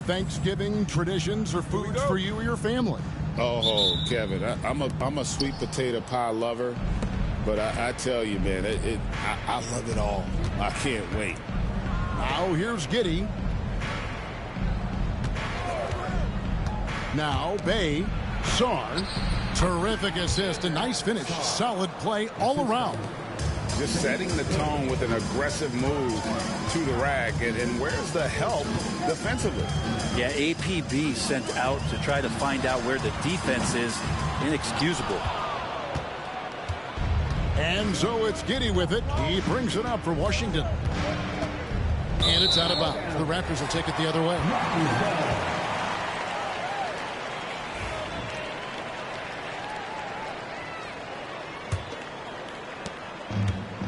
Thanksgiving traditions or foods for you or your family? Oh, Kevin, I'm a sweet potato pie lover, but I tell you, man, I love it all. I can't wait. Now here's Giddey. Now Bay, Sarn, terrific assist, a nice finish, solid play all around. Just setting the tone with an aggressive move to the rack, and where's the help defensively? Yeah, APB sent out to try to find out where the defense is. Inexcusable. And so it's Giddey with it. He brings it up for Washington. And it's out of bounds. The Raptors will take it the other way.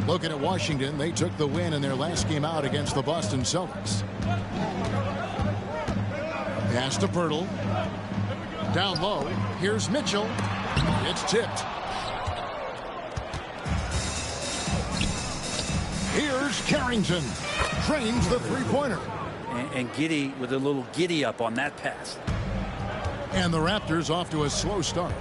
Looking at Washington, they took the win in their last game out against the Boston Celtics. Pass to Pirtle. Down low. Here's Mitchell. It's tipped. Here's Carrington. Trains the three-pointer. And Giddey with a little giddy up on that pass. And the Raptors off to a slow start.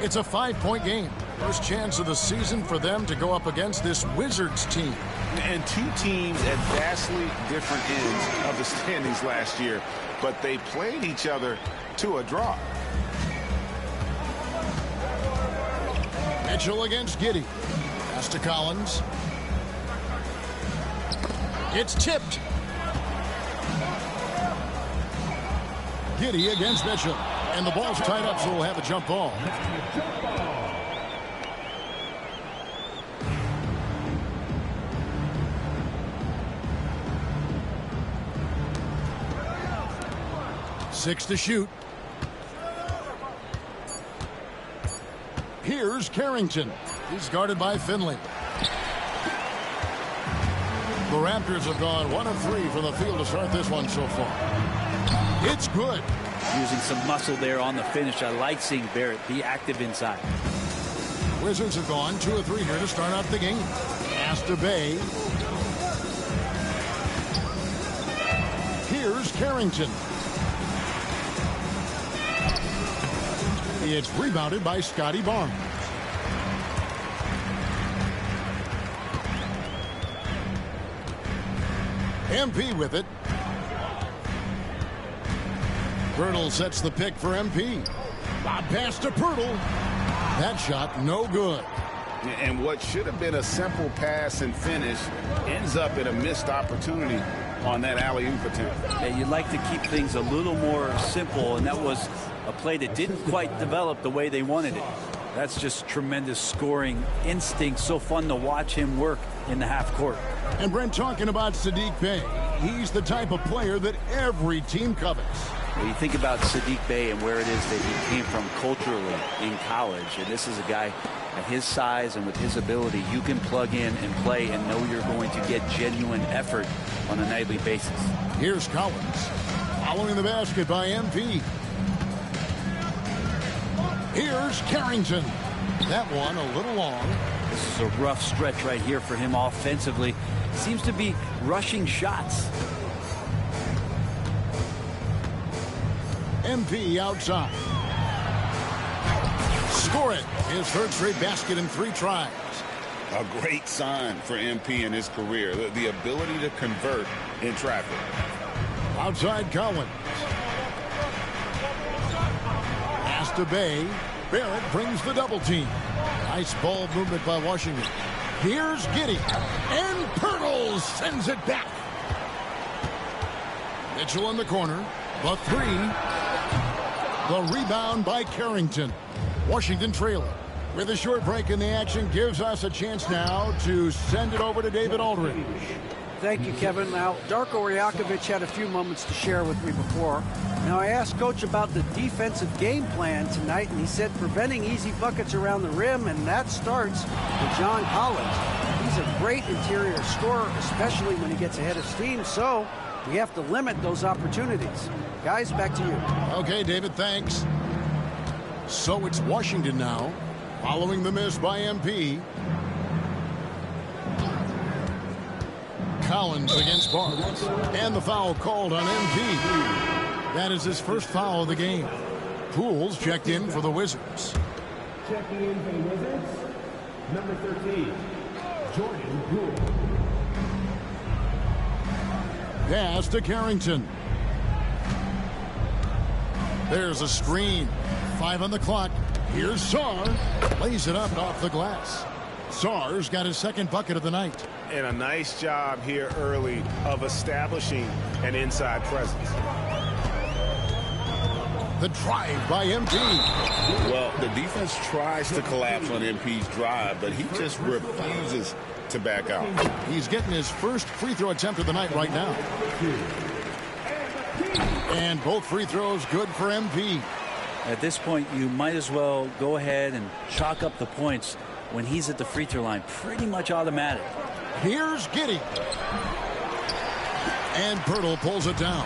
It's a 5-point game. First chance of the season for them to go up against this Wizards team. And two teams at vastly different ends of the standings last year, but they played each other to a draw. Mitchell against Giddey. Pass to Collins. It's tipped. Giddey against Mitchell. And the ball's tied up, so we'll have a jump ball. Six to shoot. Here's Carrington. He's guarded by Finley. The Raptors have gone 1 of 3 from the field to start this one so far. It's good. Using some muscle there on the finish. I like seeing Barrett be active inside. Wizards have gone 2 of 3 here to start out the game. Pass to Bay. Here's Carrington. It's rebounded by Scotty Barnes. MP with it. Pirtle sets the pick for MP. Bob pass to Pirtle. That shot no good. And what should have been a simple pass and finish ends up in a missed opportunity on that alley-oop attempt. Yeah, you'd like to keep things a little more simple, and that was a play that didn't quite develop the way they wanted it. That's just tremendous scoring instinct. So fun to watch him work in the half court. And Brent, talking about Saddiq Bey, he's the type of player that every team covets. Well, you think about Saddiq Bey and where it is that he came from culturally in college, and this is a guy at his size and with his ability, you can plug in and play and know you're going to get genuine effort on a nightly basis. Here's Collins. Following the basket by MP. Here's Carrington. That one a little long. This is a rough stretch right here for him offensively. Seems to be rushing shots. MP outside. Score it. His third straight basket in 3 tries. A great sign for MP in his career. The ability to convert in traffic. Outside Collins. Pass to Bay. Barrett brings the double team. Nice ball movement by Washington. Here's Giddey. And Pirtle sends it back. Mitchell in the corner. The 3. The rebound by Carrington. Washington trailing. With a short break in the action, gives us a chance now to send it over to David Aldridge. Thank you, Kevin. Now, Darko Rajakovic had a few moments to share with me before. Now, I asked Coach about the defensive game plan tonight, and he said preventing easy buckets around the rim, and that starts with John Collins. He's a great interior scorer, especially when he gets ahead of steam, so we have to limit those opportunities. Guys, back to you. Okay, David, thanks. So it's Washington now, following the miss by MP. Collins against Barnes. And the foul called on MP. That is his first foul of the game. Poole's checked in for the Wizards. Checking in for the Wizards, number 13, Jordan Poole. Pass to Carrington. There's a screen. 5 on the clock. Here's Sarr. Lays it up off the glass. Sarr's got his second bucket of the night. And a nice job here early of establishing an inside presence. The drive by MP. Well, the defense tries to collapse on MP's drive, but he just refuses to back out. He's getting his first free throw attempt of the night right now. And both free throws good for MP. At this point, you might as well go ahead and chalk up the points when he's at the free throw line. Pretty much automatic. Here's Giddey. And Pirtle pulls it down.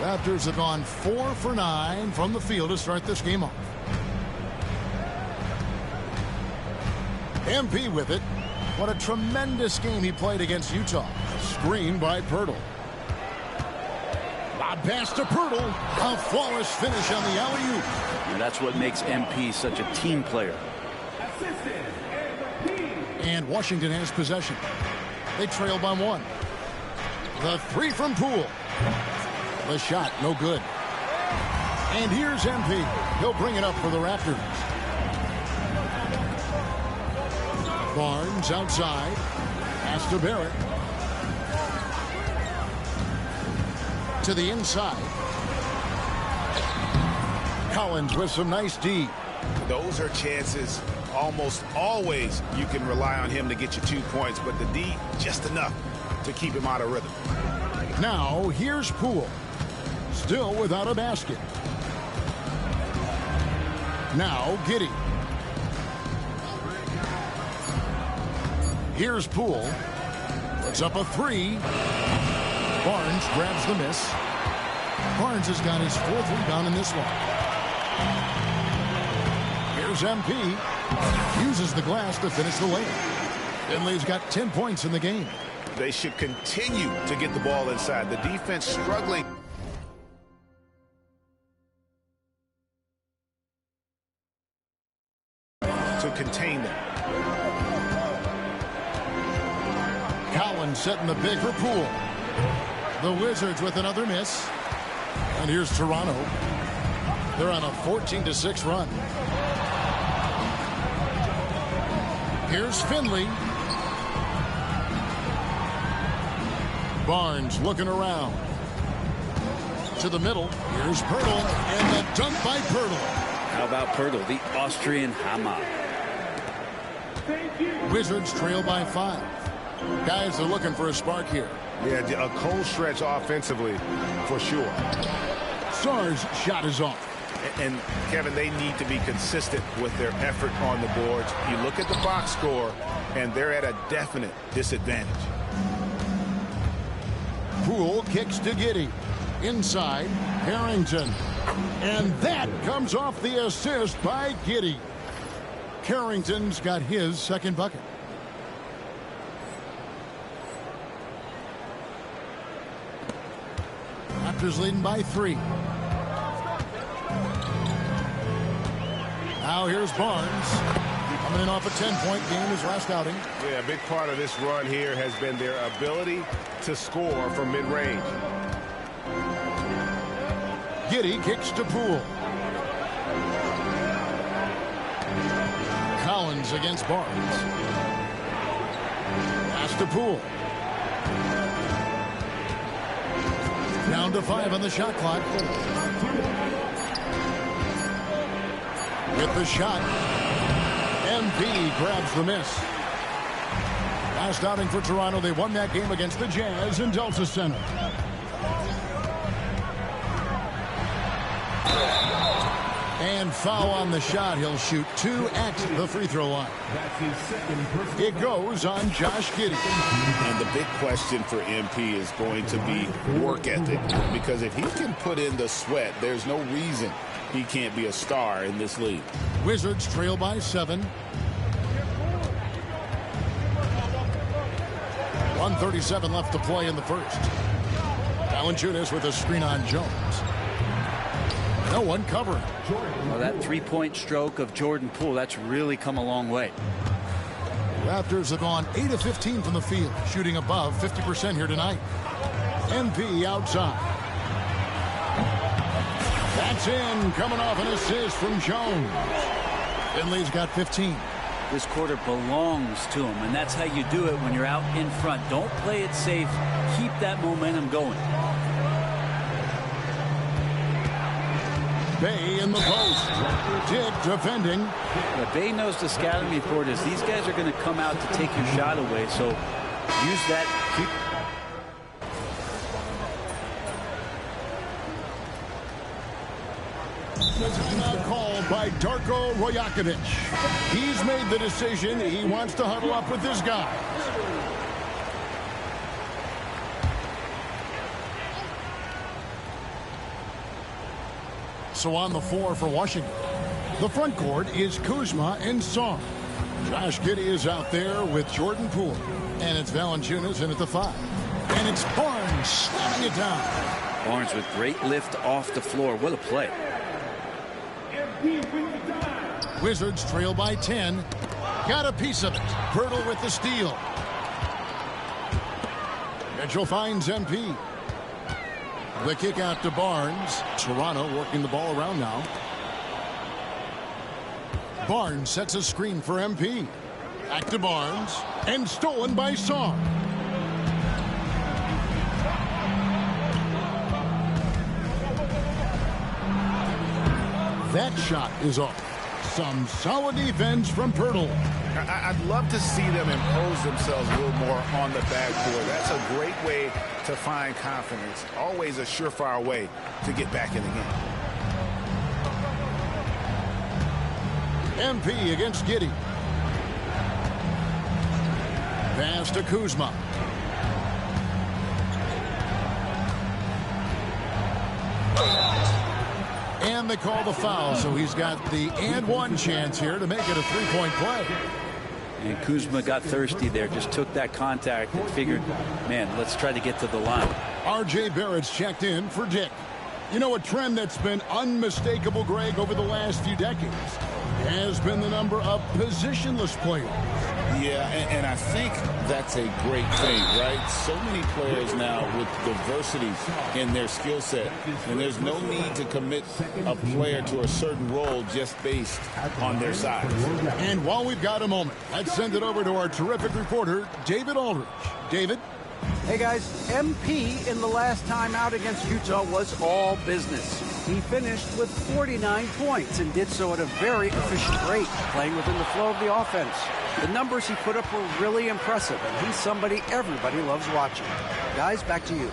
Raptors have gone 4 for 9 from the field to start this game off. MP with it. What a tremendous game he played against Utah. Screen by Pirtle. Lob pass to Pirtle. A flawless finish on the alley-oop. And that's what makes MP such a team player. And Washington has possession. They trail by 1. The 3 from Poole. The shot, no good. And here's MP. He'll bring it up for the Raptors. Barnes outside. Pass to Barrett. To the inside. Collins with some nice D. Those are chances. Almost always you can rely on him to get you 2 points, but the D, just enough to keep him out of rhythm. Now, here's Poole. Still without a basket. Now, Giddey. Here's Poole. Puts up a 3. Barnes grabs the miss. Barnes has got his 4th rebound in this one. Here's MP. Uses the glass to finish the layup. Finley's got 10 points in the game. They should continue to get the ball inside. The defense struggling. To contain them. Collins setting the big for Poole. The Wizards with another miss. And here's Toronto. They're on a 14-6 run. Here's Finley. Barnes looking around. To the middle. Here's Pirtle. And the dunk by Pirtle. How about Pirtle, the Austrian Hammer? Wizards trail by 5. Guys are looking for a spark here. Yeah, a cold stretch offensively for sure. Sarr's shot is off. And Kevin, they need to be consistent with their effort on the boards. You look at the box score, and they're at a definite disadvantage. Poole kicks to Giddey. Inside, Carrington. And that comes off the assist by Giddey. Carrington's got his second bucket. Raptors leading by 3. Now here's Barnes. Coming in off a 10-point game his last outing. Yeah, a big part of this run here has been their ability to score from mid-range. Giddey kicks to Poole. Collins against Barnes. Pass to Poole. Down to 5 on the shot clock. With the shot. MP grabs the miss. Last outing for Toronto. They won that game against the Jazz in Delta Center. And foul on the shot. He'll shoot 2 at the free throw line. It goes on Josh Giddey. And the big question for MP is going to be work ethic. Because if he can put in the sweat, there's no reason he can't be a star in this league. Wizards trail by 7. 1:37 left to play in the first. Valanciunas with a screen on Jones. No one covering. Well, that three-point stroke of Jordan Poole, that's really come a long way. Raptors have gone 8 of 15 from the field, shooting above 50% here tonight. MP outside. That's in, coming off an assist from Jones. Finley's got 15. This quarter belongs to him, and that's how you do it when you're out in front. Don't play it safe. Keep that momentum going. Bay in the post. Dick defending. What Bay knows the scouting report is these guys are going to come out to take your shot away, so use that. The timeout called by Darko Rajakovic. He's made the decision. He wants to huddle up with his guys. So on the floor for Washington, the front court is Kuzma and Song. Josh Giddey is out there with Jordan Poole. And it's Valanciunas in at the 5. And it's Barnes slamming it down. Barnes with great lift off the floor. What a play. Wizards trail by 10. Got a piece of it. Pirtle with the steal. Mitchell finds MP. The kick out to Barnes. Toronto working the ball around now. Barnes sets a screen for MP. Back to Barnes. And stolen by Song. That shot is off. Some solid defense from Pirtle. I'd love to see them impose themselves a little more on the backboard. That's a great way to find confidence. Always a surefire way to get back in the game. MP against Giddey. Pass to Kuzma. And they call the foul, so he's got the and one chance here to make it a three-point play. And Kuzma got thirsty there, just took that contact and figured, man, let's try to get to the line. R.J. Barrett's checked in for Dick. You know, a trend that's been unmistakable, Greg, over the last few decades has been the number of positionless players. Yeah, and I think that's a great thing, right? So many players now with diversity in their skill set, and there's no need to commit a player to a certain role just based on their size. And while we've got a moment, let's send it over to our terrific reporter, David Aldridge. David? Hey guys, MP in the last time out against Utah was all business. He finished with 49 points and did so at a very efficient rate, playing within the flow of the offense. The numbers he put up were really impressive, and he's somebody everybody loves watching. Guys, back to you.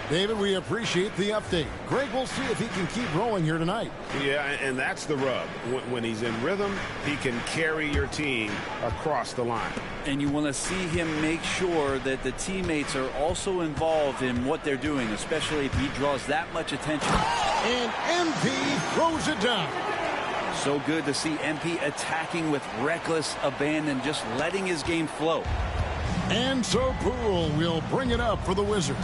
David, we appreciate the update. Greg, we'll see if he can keep rolling here tonight. Yeah, and that's the rub. When he's in rhythm, he can carry your team across the line. And you want to see him make sure that the teammates are also involved in what they're doing, especially if he draws that much attention. And MP throws it down. So good to see MP attacking with reckless abandon, just letting his game flow. And so Poole will bring it up for the Wizards.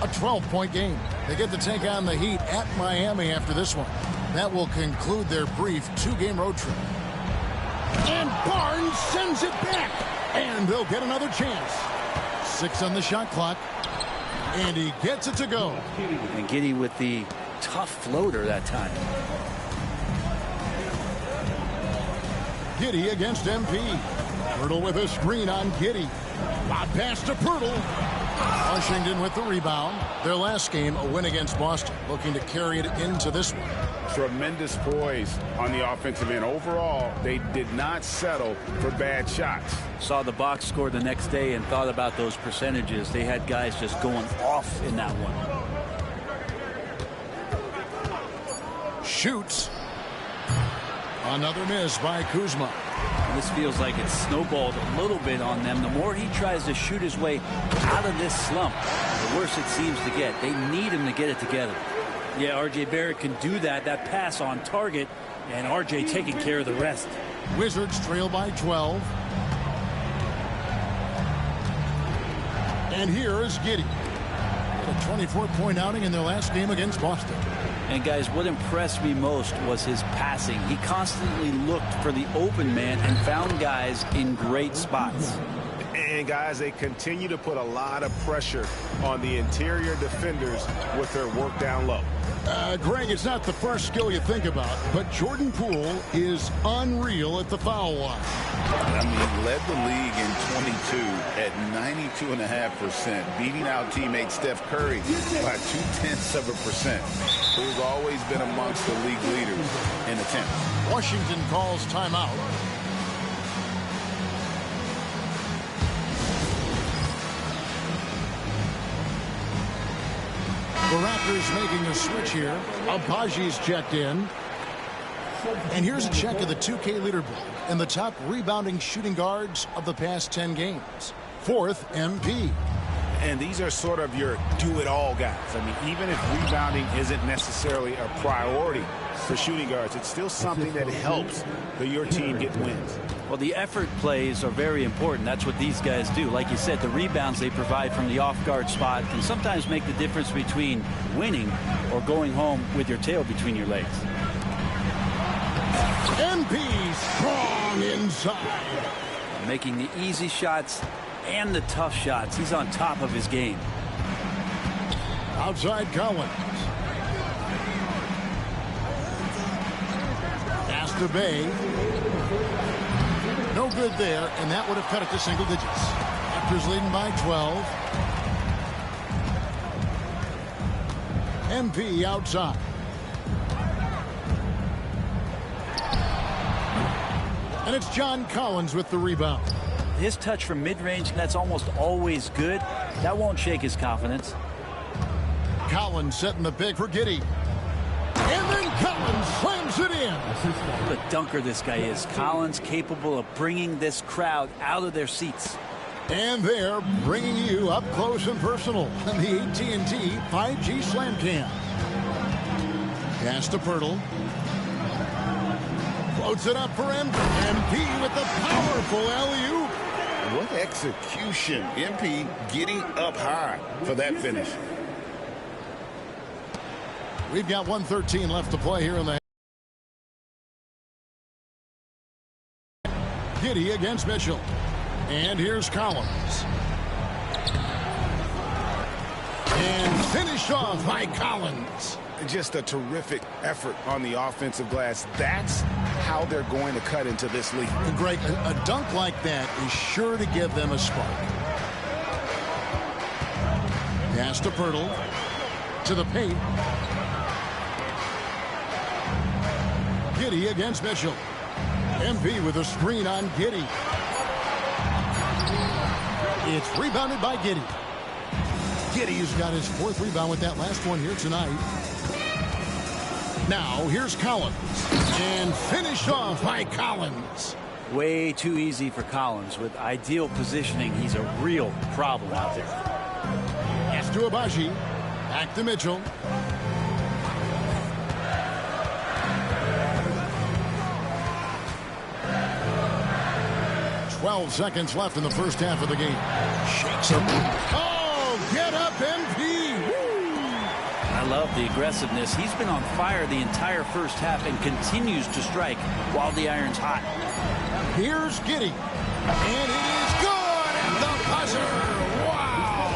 A 12-point game. They get to take on the Heat at Miami after this one. That will conclude their brief two-game road trip. And Barnes sends it back. And they'll get another chance. 6 on the shot clock. And he gets it to go. And Giddey with the tough floater that time. Giddey against MP. Pirtle with a screen on Giddey. Lob pass to Pirtle. Washington with the rebound. Their last game, a win against Boston, looking to carry it into this one. Tremendous poise on the offensive end. Overall, they did not settle for bad shots. Saw the box score the next day and thought about those percentages. They had guys just going off in that one. Shoots. Another miss by Kuzma. This feels like it's snowballed a little bit on them. The more he tries to shoot his way out of this slump, the worse it seems to get. They need him to get it together. Yeah, R.J. Barrett can do that. That pass on target, and R.J. taking care of the rest. Wizards trail by 12. And here is Giddey. a 24-point outing in their last game against Boston. And guys, what impressed me most was his passing. He constantly looked for the open man and found guys in great spots. And guys, they continue to put a lot of pressure on the interior defenders with their work down low. Greg, it's not the first skill you think about, but Jordan Poole is unreal at the foul line. I mean, led the league in 22 at 92.5%, beating out teammate Steph Curry by 0.2%. Who's always been amongst the league leaders in attempts. Washington calls timeout. The Raptors making a switch here. Abaji's checked in. And here's a check of the 2K leaderboard and the top rebounding shooting guards of the past 10 games. Fourth, MP. And these are sort of your do-it-all guys. I mean, even if rebounding isn't necessarily a priority for shooting guards, it's still something that helps your team get wins. Well, the effort plays are very important. That's what these guys do. Like you said, the rebounds they provide from the off-guard spot can sometimes make the difference between winning or going home with your tail between your legs. MP strong inside. Making the easy shots and the tough shots. He's on top of his game. Outside Collins. Pass to Bay. No good there, and that would have cut it to single digits. Raptors leading by 12. MP outside. And it's John Collins with the rebound. His touch from mid-range, that's almost always good. That won't shake his confidence. Collins setting the pick for Giddey. And then Collins slams it in. What a dunker this guy is. Collins capable of bringing this crowd out of their seats. And they're bringing you up close and personal on the AT&T 5G Slam Cam. Pass to Pirtle. Floats it up for MP with the powerful alley-oop. What execution. MP getting up high for that finish. We've got 1:13 left to play here in the Giddey against Mitchell. And here's Collins. And finished off by Collins. Just a terrific effort on the offensive glass. That's how they're going to cut into this league. And Greg, a dunk like that is sure to give them a spark. Pass to Pirtle. To the paint. Giddey against Mitchell. MP with a screen on Giddey. It's rebounded by Giddey. Giddey's got his fourth rebound with that last one here tonight. Now, here's Collins. And finished off by Collins. Way too easy for Collins. With ideal positioning, he's a real problem out there. Pass to Abaji. Back to Mitchell. Twelve seconds left in the first half of the game. Shakes him. Oh, get up, MP. Woo. I love the aggressiveness. He's been on fire the entire first half and continues to strike while the iron's hot. Here's Giddey. And it is good at the buzzer. Wow.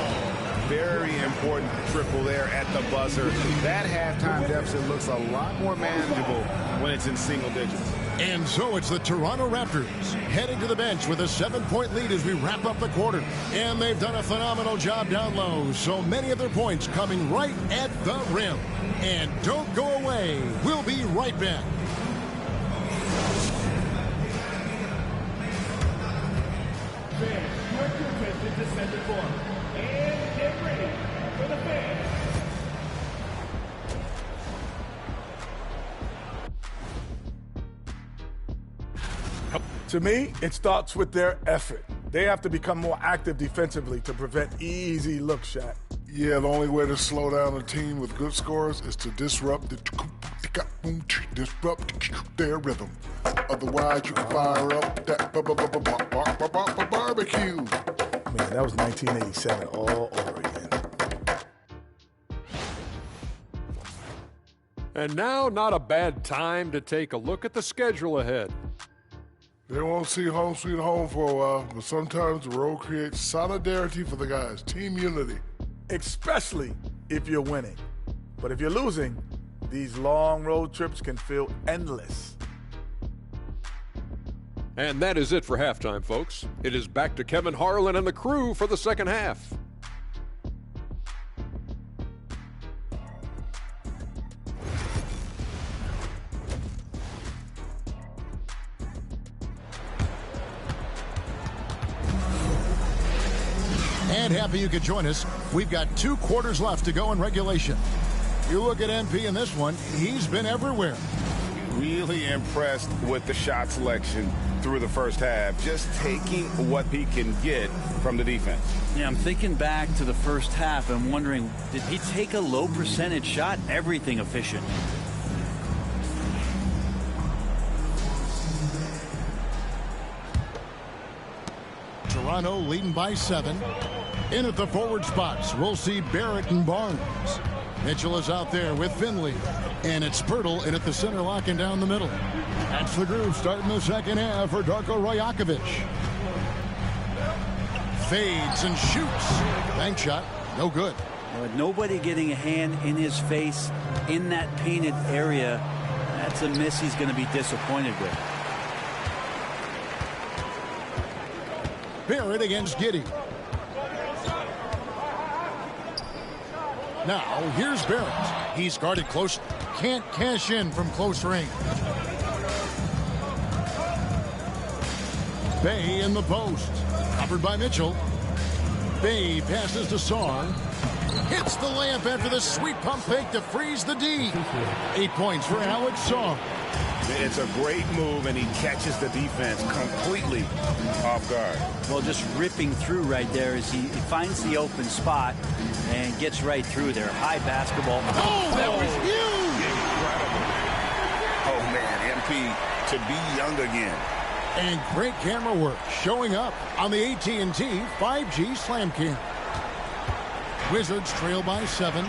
Very important triple there at the buzzer. That halftime deficit looks a lot more manageable when it's in single digits. And so it's the Toronto Raptors heading to the bench with a 7-point lead as we wrap up the quarter. And they've done a phenomenal job down low. So many of their points coming right at the rim. And don't go away. We'll be right back. Fans, your attention to center court. And get ready for the fans. To me, it starts with their effort. They have to become more active defensively to prevent easy look shot. Yeah, the only way to slow down a team with good scores is to disrupt their rhythm. Otherwise, you can fire up that barbecue. Man, that was 1987 all over again. And now, not a bad time to take a look at the schedule ahead. They won't see home sweet home for a while, but sometimes the road creates solidarity for the guys, team unity. Especially if you're winning. But if you're losing, these long road trips can feel endless. And that is it for halftime, folks. It is back to Kevin Harlan and the crew for the second half. And happy you could join us. We've got 2 quarters left to go in regulation. You look at MP in this one, he's been everywhere. Really impressed with the shot selection through the first half, just taking what he can get from the defense. Yeah, I'm thinking back to the first half and wondering, did he take a low percentage shot? Everything efficient. Toronto leading by 7. In at the forward spots, we'll see Barrett and Barnes. Mitchell is out there with Finley. And it's Pirtle in at the center, locking down the middle. That's the groove starting the second half for Darko Rajakovic. Fades and shoots. Bank shot, no good. Nobody getting a hand in his face in that painted area. That's a miss he's going to be disappointed with. Barrett against Giddey. Now, here's Barrett. He's guarded close. Can't cash in from close range. Bay in the post. Covered by Mitchell. Bay passes to Sarr. Hits the layup after the sweet pump fake to freeze the D. 8 points for Alex Sarr. It's a great move, and he catches the defense completely off guard. Well, just ripping through right there as he finds the open spot and gets right through there. High basketball. Oh, that was huge! Incredible. Oh, man, MP to be young again. And great camera work showing up on the AT&T 5G Slam Cam. Wizards trail by 7.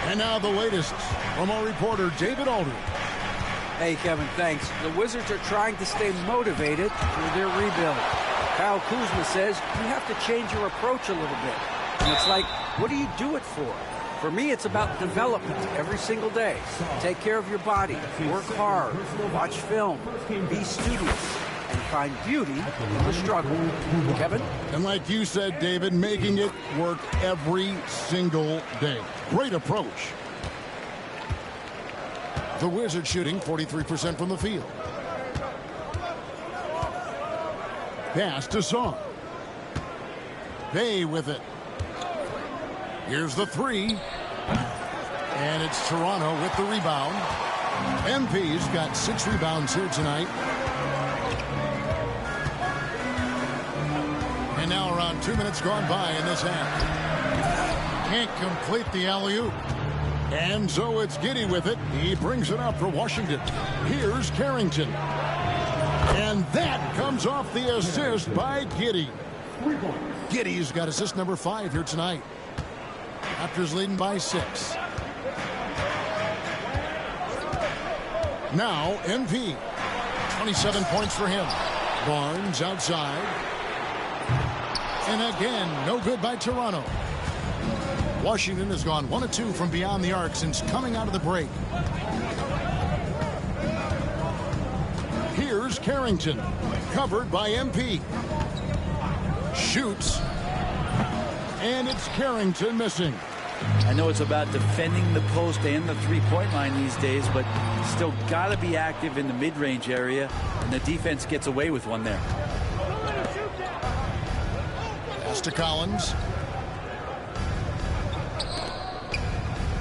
And now the latest from our reporter David Aldridge. Hey, Kevin, thanks. The Wizards are trying to stay motivated through their rebuild. Kyle Kuzma says you have to change your approach a little bit. And it's like, what do you do it for? For me, it's about development every single day. Take care of your body, work hard, watch film, be studious, and find beauty in the struggle. Kevin? And like you said, David, making it work every single day. Great approach. The Wizards shooting 43% from the field. Pass to Sarr. Bay with it. Here's the 3. And it's Toronto with the rebound. MP's got 6 rebounds here tonight. And now around 2 minutes gone by in this half. Can't complete the alley-oop. And so it's Giddey with it. He brings it up for Washington. Here's Carrington. And that comes off the assist by Giddey. Giddey's got assist number 5 here tonight. Raptors leading by 6. Now MP. 27 points for him. Barnes outside. And again, no good by Toronto. Washington has gone 1 of 2 from beyond the arc since coming out of the break. Here's Carrington, covered by MP. Shoots. And it's Carrington missing. I know it's about defending the post and the three-point line these days, but still got to be active in the mid-range area, and the defense gets away with one there. Pass to Collins.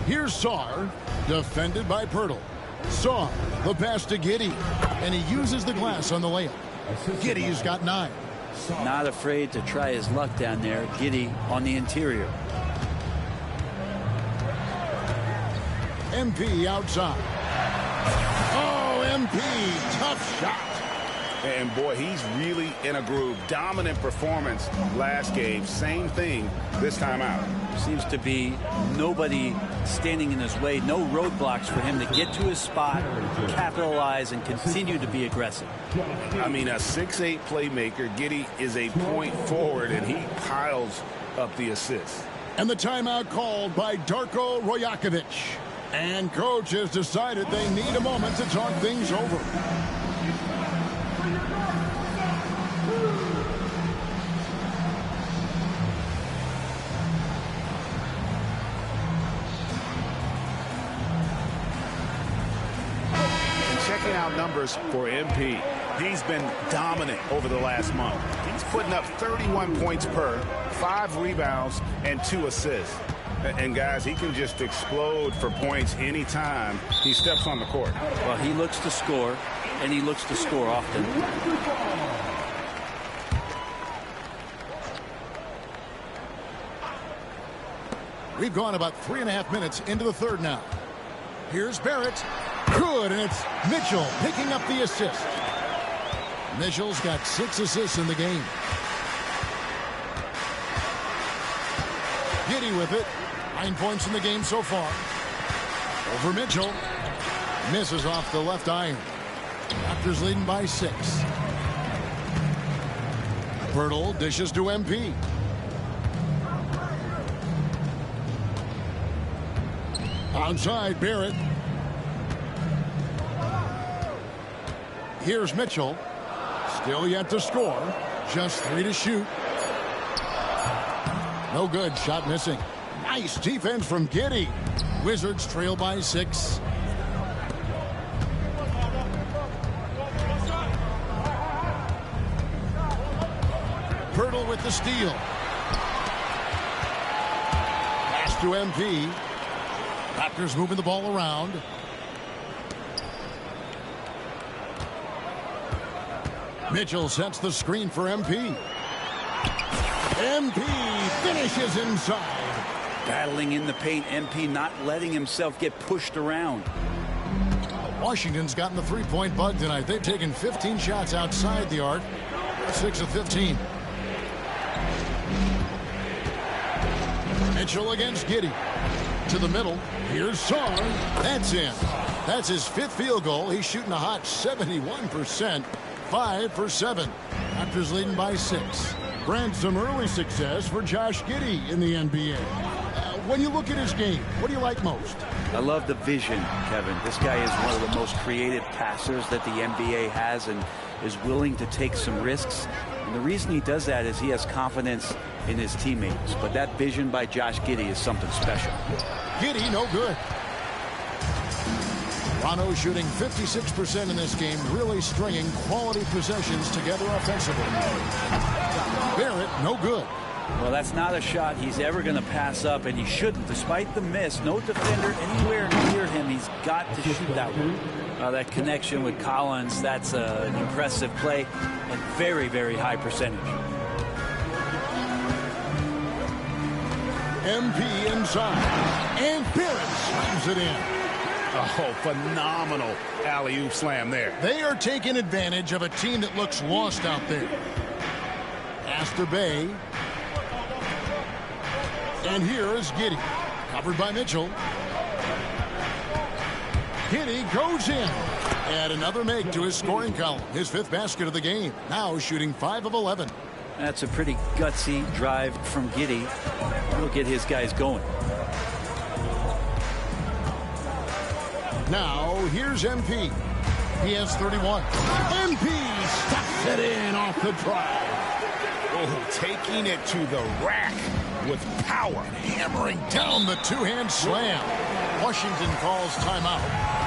Here's Sarr, defended by Pirtle. Sarr, the pass to Giddey, and he uses the glass on the layup. Giddey's got 9. Not afraid to try his luck down there. Giddey on the interior. MP outside. Oh, MP, tough shot. And boy, he's really in a groove. Dominant performance last game. Same thing this time out. Seems to be nobody standing in his way. No roadblocks for him to get to his spot, capitalize, and continue to be aggressive. I mean, a 6'8 playmaker. Giddey is a point forward, and he piles up the assists. And the timeout called by Darko Rojakovic. And coach has decided they need a moment to talk things over. Checking out numbers for MP. He's been dominant over the last month. He's putting up 31 points per, 5 rebounds, and 2 assists. And guys, he can just explode for points anytime he steps on the court. Well, he looks to score, and he looks to score often. We've gone about 3.5 minutes into the third now. Here's Barrett. Good, and it's Mitchell picking up the assist. Mitchell's got 6 assists in the game. Giddey with it. 9 points in the game so far. Over Mitchell. Misses off the left iron. Raptors leading by 6. Pirtle dishes to MP. Outside, Barrett. Here's Mitchell. Still yet to score. Just 3 to shoot. No good. Shot missing. Nice defense from Giddey. Wizards trail by 6. Pirtle with the steal. Pass to MP. Raptors moving the ball around. Mitchell sets the screen for MP. MP finishes inside. Battling in the paint, MP not letting himself get pushed around. Washington's gotten the three-point bug tonight. They've taken 15 shots outside the arc. 6 of 15. Mitchell against Giddey. To the middle. Here's Song. That's in. That's his 5th field goal. He's shooting a hot 71%. 5 for 7. Raptors leading by 6. Brent, some early success for Josh Giddey in the NBA. When you look at his game, what do you like most? I love the vision, Kevin. This guy is one of the most creative passers that the NBA has and is willing to take some risks. And the reason he does that is he has confidence in his teammates. But that vision by Josh Giddey is something special. Giddey, no good. Toronto shooting 56% in this game, really stringing quality possessions together offensively. Barrett, no good. Well, that's not a shot he's ever going to pass up, and he shouldn't. Despite the miss, no defender anywhere near him. He's got to shoot that one. That connection with Collins, that's an impressive play and very, very high percentage. MP inside, and Barrett slams it in. Oh, phenomenal alley-oop slam there. They are taking advantage of a team that looks lost out there. Astor Bay. And here is Giddey. Covered by Mitchell. Giddey goes in. Add another make to his scoring column. His 5th basket of the game. Now shooting 5 of 11. That's a pretty gutsy drive from Giddey. He'll get his guys going. Now, here's MP. He has 31. MP stuffs it in off the drive. Oh, taking it to the rack with power. Hammering down the two-hand slam. Washington calls timeout.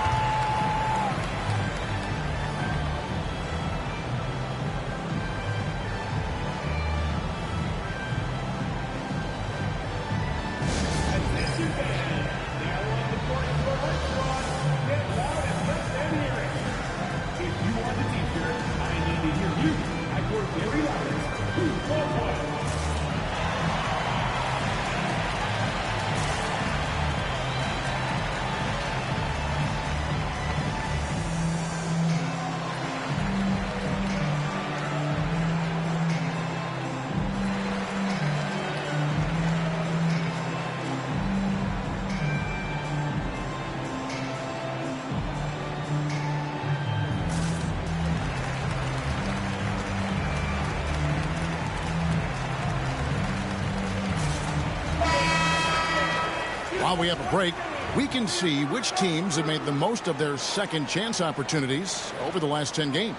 While we have a break, we can see which teams have made the most of their second chance opportunities over the last 10 games.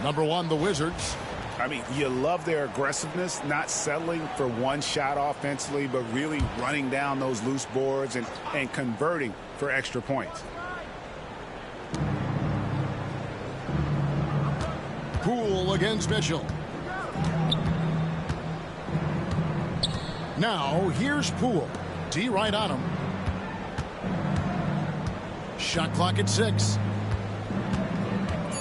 Number 1, the Wizards. I mean, you love their aggressiveness, not settling for one shot offensively, but really running down those loose boards and converting for extra points. Poole against Mitchell. Now, here's Poole. D right on him. Shot clock at 6.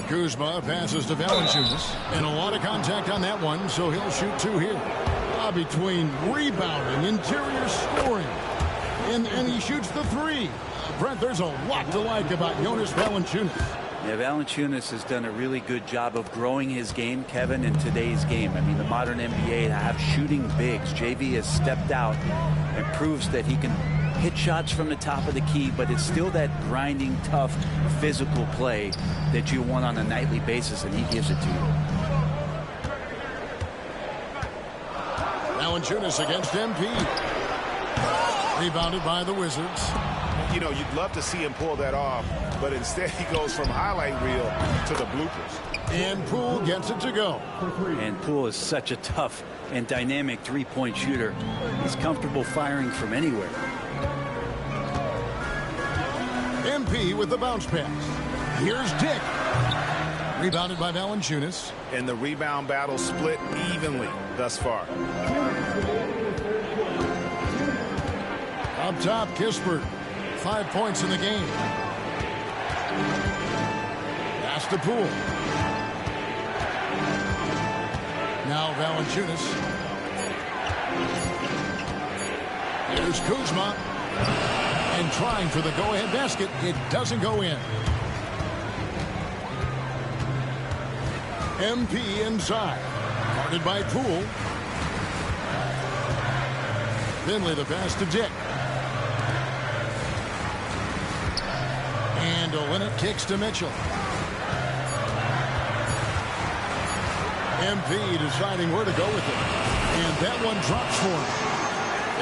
Kuzma passes to Valanciunas. And a lot of contact on that one, so he'll shoot 2 here. Between rebounding, interior scoring, and he shoots the 3. Brent, there's a lot to like about Jonas Valanciunas. Yeah, Valanciunas has done a really good job of growing his game, Kevin, in today's game. I mean, the modern NBA have shooting bigs. JV has stepped out and proves that he can hit shots from the top of the key, but it's still that grinding, tough, physical play that you want on a nightly basis, and he gives it to you. Valanciunas against MP. Rebounded by the Wizards. You know, you'd love to see him pull that off, but instead he goes from highlight reel to the bloopers. And Poole gets it to go. And Poole is such a tough and dynamic three-point shooter. He's comfortable firing from anywhere. MP with the bounce pass. Here's Dick. Rebounded by Valanciunas. And the rebound battle split evenly thus far. Up top, Kispert. 5 points in the game. Pass to Poole. Now Valanciunas. Here's Kuzma. And trying for the go-ahead basket. It doesn't go in. MP inside. Guarded by Poole. Finley the pass to Dick. And Olynyk kicks to Mitchell. MP deciding where to go with it. And that one drops for him.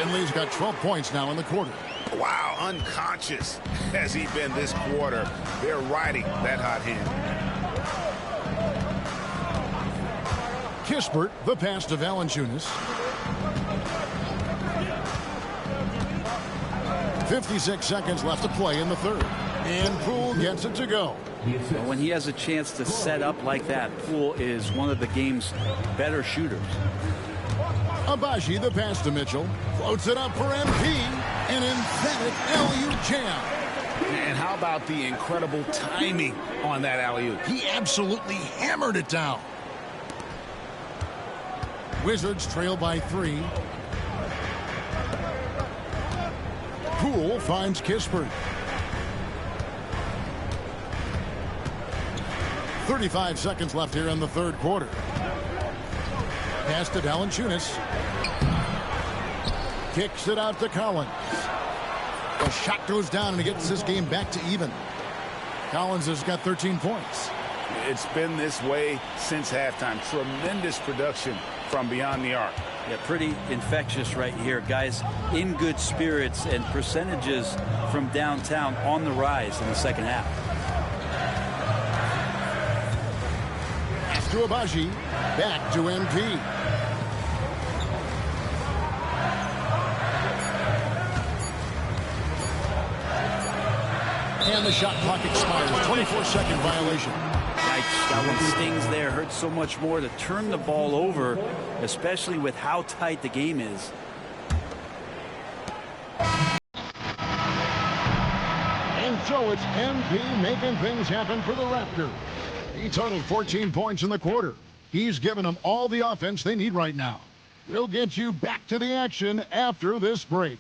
Finley's got 12 points now in the quarter. Wow, unconscious has he been this quarter. They're riding that hot hand. Kispert, the pass to Valanciunas. 56 seconds left to play in the third. And Poole gets it to go. When he has a chance to set up like that, Poole is one of the game's better shooters. Abaji, the pass to Mitchell. Floats it up for MP. An emphatic alley-oop jam. And how about the incredible timing on that alley-oop? He absolutely hammered it down. Wizards trail by 3. Poole finds Kispert. 35 seconds left here in the third quarter. Pass to Valanciunas. Kicks it out to Collins. The shot goes down and he gets this game back to even. Collins has got 13 points. It's been this way since halftime. Tremendous production from beyond the arc. Yeah, pretty infectious right here. Guys in good spirits and percentages from downtown on the rise in the second half. Pass to Abaji. Back to MP. And the shot clock expires. 24-second violation. That one stings there. Hurts so much more to turn the ball over, especially with how tight the game is. And so it's MP making things happen for the Raptors. He totaled 14 points in the quarter. He's given them all the offense they need right now. We'll get you back to the action after this break.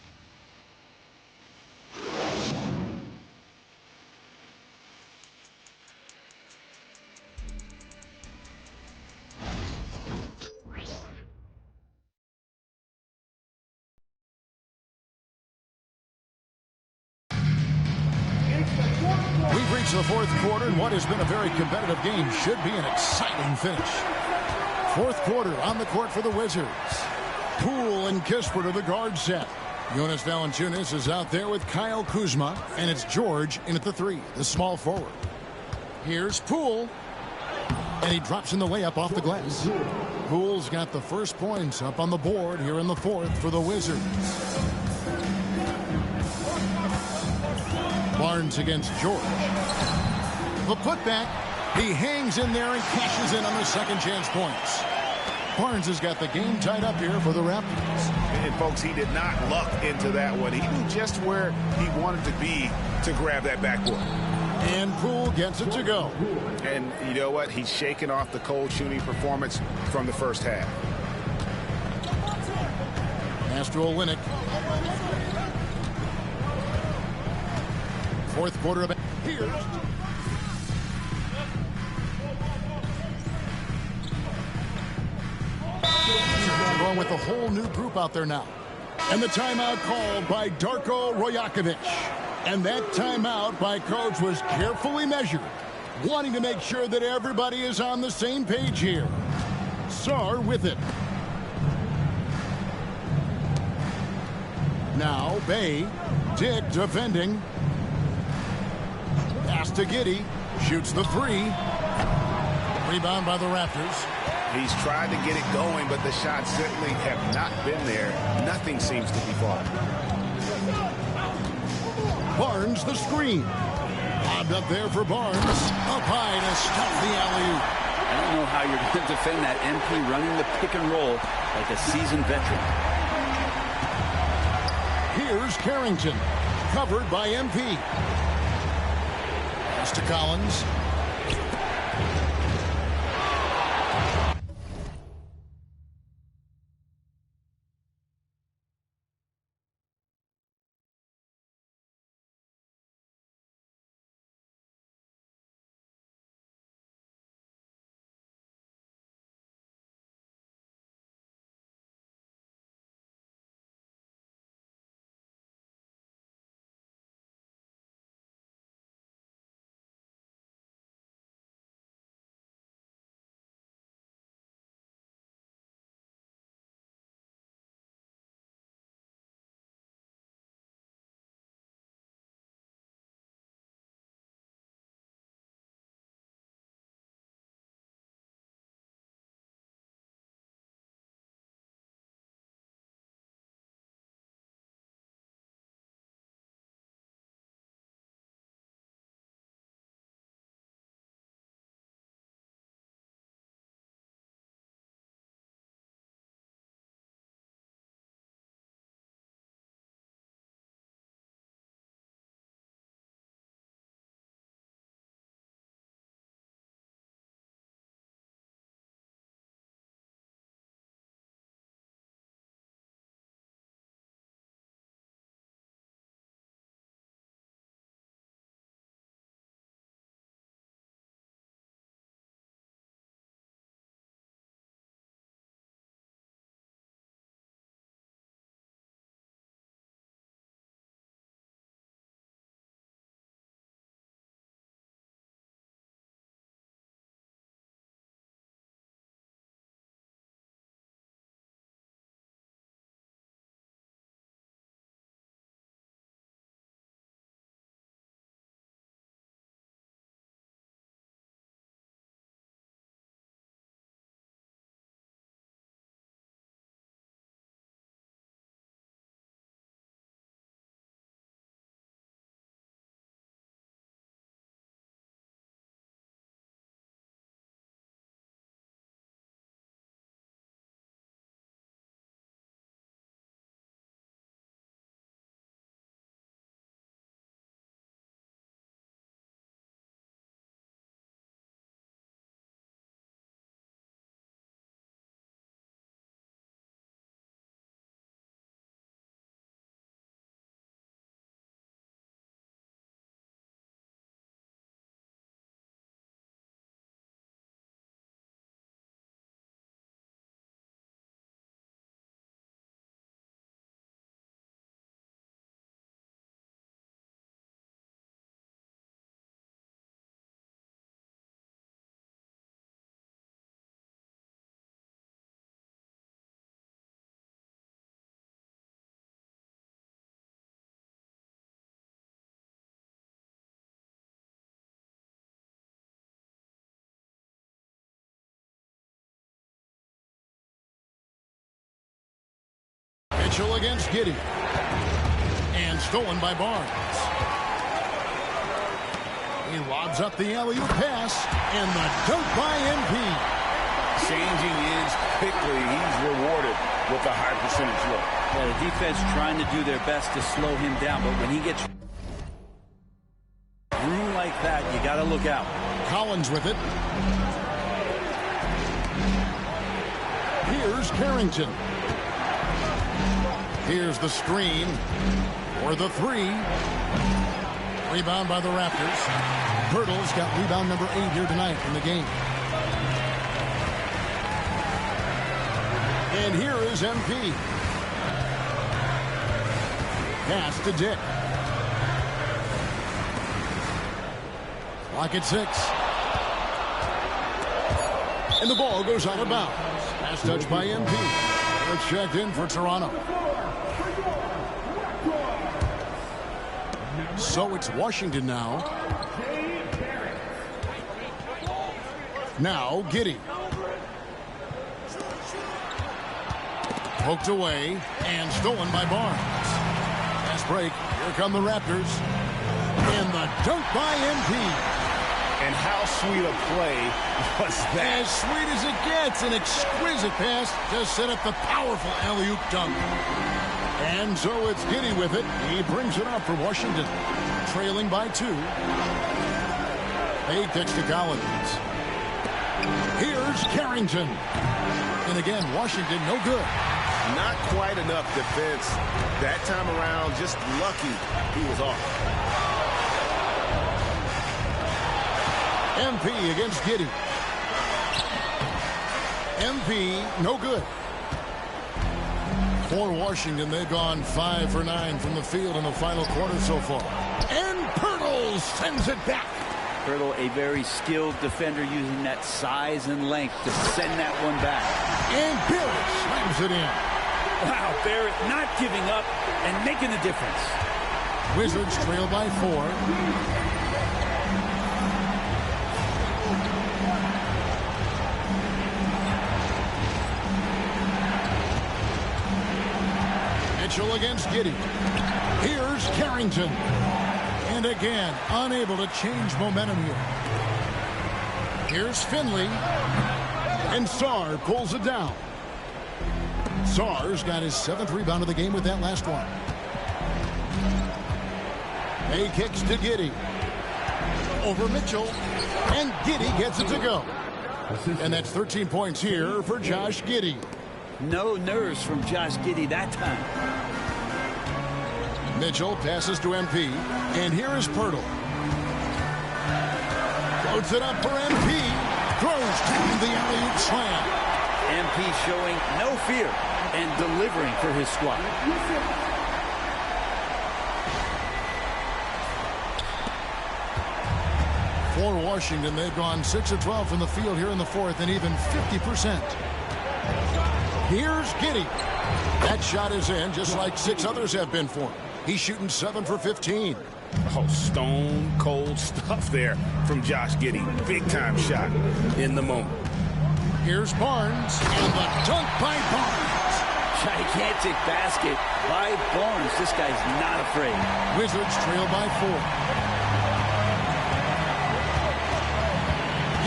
We've reached the fourth quarter, and what has been a very competitive game should be an exciting finish. Fourth quarter on the court for the Wizards. Poole and Kispert are the guard set. Jonas Valanciunas is out there with Kyle Kuzma, and it's George in at the 3, the small forward. Here's Poole, and he drops in the layup off the glass. Poole's got the first points up on the board here in the 4th for the Wizards. Barnes against George. The putback. He hangs in there and cashes in on the second chance points. Barnes has got the game tied up here for the Raptors. And, folks, he did not luck into that one. He knew just where he wanted to be to grab that backboard. And Poole gets it to go. And you know what? He's shaking off the cold shooting performance from the first half. Pass to Olynyk. 4th quarter of it. Here. Going with a whole new group out there now. And the timeout called by Darko Rajakovic. And that timeout by coach was carefully measured, wanting to make sure that everybody is on the same page here. Sar with it. Now Bay. Dick defending. Pass to Giddey. Shoots the 3. Rebound by the Raptors. He's tried to get it going, but the shots simply have not been there. Nothing seems to be falling. Barnes the screen. Lobbed up there for Barnes. Up high to stop the alley-oop. I don't know how you're going to defend that MP running the pick and roll like a seasoned veteran. Here's Carrington. Covered by MP. Pass to Collins. Mitchell against Giddey. And stolen by Barnes. He lobs up the alley-oop pass. And the dunk by MP. Changing ends quickly. He's rewarded with a high percentage look. Yeah, the defense trying to do their best to slow him down, but when he gets room like that, you got to look out. Collins with it. Here's Carrington. Here's the screen for the three. Rebound by the Raptors. Pirtle's got rebound number 8 here tonight in the game. And here is MP. Pass to Dick. Clock at 6. And the ball goes out of bounds. Pass touch by MP. It's checked in for Toronto. So it's Washington now. Now Giddey. Poked away and stolen by Barnes. Fast break. Here come the Raptors. And the dunk by MP. And how sweet a play was that? As sweet as it gets. An exquisite pass to set up the powerful alley-oop dunk. And so it's Giddey with it. He brings it up for Washington. Trailing by 2. He kicks to Collins. Here's Carrington. And again, Washington no good. Not quite enough defense. That time around, just lucky he was off. MP against Giddey. MP no good. For Washington, they've gone 5 for 9 from the field in the final quarter so far. And Pirtle sends it back. Pirtle, a very skilled defender, using that size and length to send that one back. And Barrett slams it in. Wow, Barrett not giving up and making a difference. Wizards trail by 4. Mitchell against Giddey. Here's Carrington. And again, unable to change momentum here. Here's Finley. And Sarr pulls it down. Sarr's got his 7th rebound of the game with that last one. He kicks to Giddey. Over Mitchell. And Giddey gets it to go. And that's 13 points here for Josh Giddey. No nerves from Josh Giddey that time. Mitchell passes to MP. And here is Pirtle. Floats it up for MP. Throws down the alley-oop slam. MP showing no fear and delivering for his squad. For Washington, they've gone 6 of 12 from the field here in the 4th and even 50%. Here's Giddey. That shot is in, just like 6 others have been for him. He's shooting 7 for 15. Oh, stone cold stuff there from Josh Giddey. Big time shot in the moment. Here's Barnes, and the dunk by Barnes. Gigantic basket by Barnes. This guy's not afraid. Wizards trail by 4.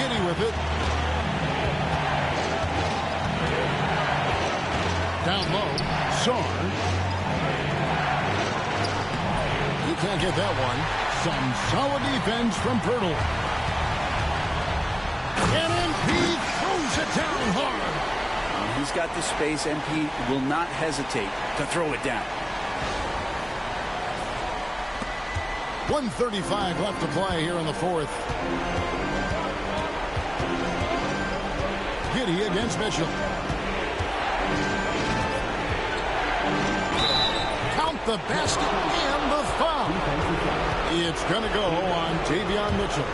Giddey with it. Down low, Sarr. You can't get that one. Some solid defense from Pirtle. And MP throws it down hard. He's got the space. MP will not hesitate to throw it down. 1:35 left to play here in the 4th. Giddey against Mitchell. Count the basket and the foul. It's going to go on Tavion Mitchell.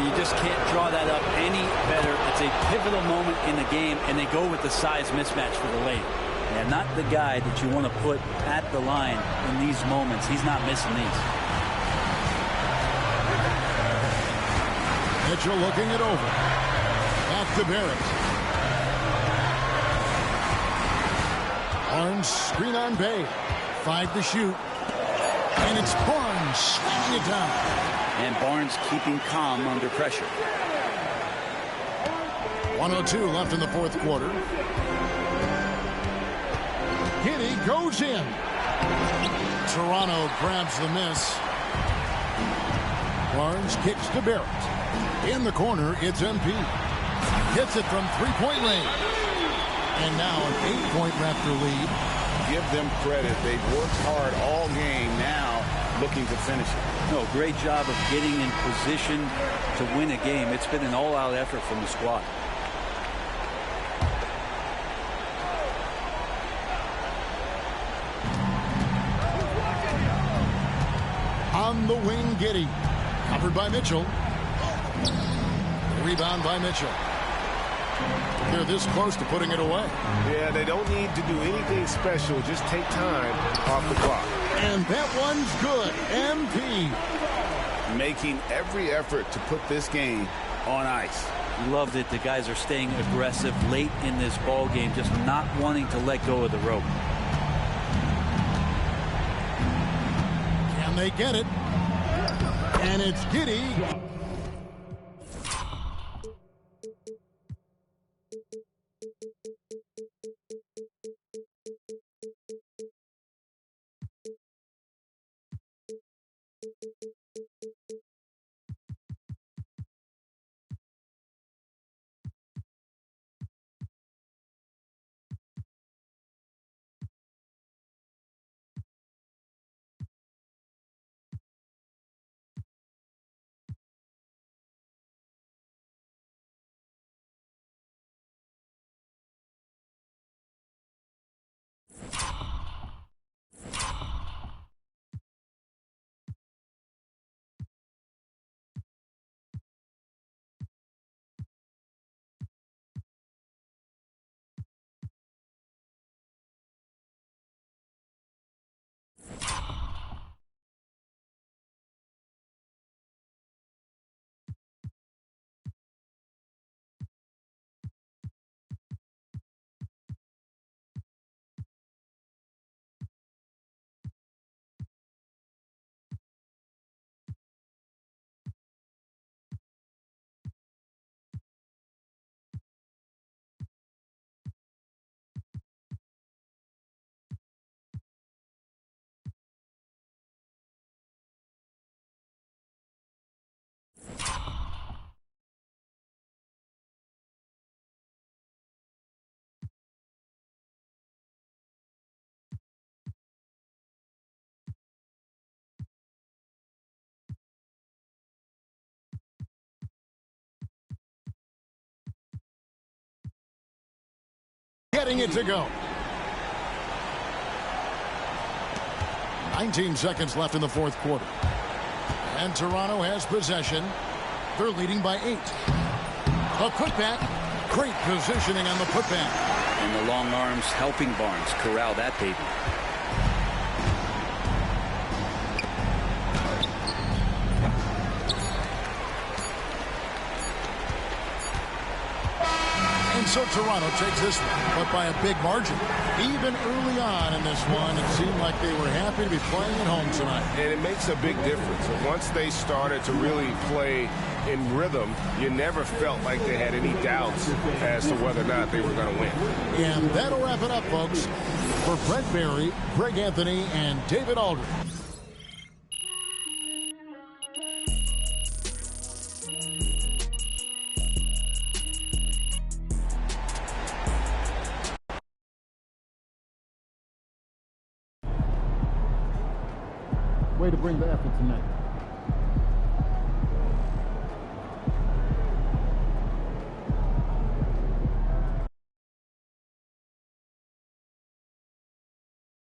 You just can't draw that up any better. It's a pivotal moment in the game, and they go with the size mismatch for the lane. And not the guy that you want to put at the line in these moments. He's not missing these. Mitchell looking it over. Back to Barrett. Barnes, screen on Bay. 5 to shoot. And it's Barnes slamming it down. And Barnes keeping Comm under pressure. 1:02 left in the fourth quarter. Giddey goes in. Toronto grabs the miss. Barnes kicks to Barrett. In the corner, it's MP. Hits it from three-point range. And now an 8-point Raptor lead. Give them credit. They've worked hard all game, now looking to finish it. No, great job of getting in position to win a game. It's been an all-out effort from the squad. On the wing, Giddey. Covered by Mitchell. Rebound by Mitchell. They're this close to putting it away. Yeah, they don't need to do anything special. Just take time off the clock. And that one's good. MP. Making every effort to put this game on ice. Loved it. The guys are staying aggressive late in this ball game, just not wanting to let go of the rope. Can they get it? And it's Giddey. Getting it to go. 19 seconds left in the fourth quarter. And Toronto has possession. They're leading by 8. A putback. Great positioning on the putback. And the long arms helping Barnes corral that baby. And so Toronto takes this one, but by a big margin. Even early on in this one, it seemed like they were happy to be playing at home tonight. And it makes a big difference. And once they started to really play in rhythm, you never felt like they had any doubts as to whether or not they were going to win. And that'll wrap it up, folks. For Brent Barry, Greg Anthony, and David Aldridge. Way to bring the effort tonight.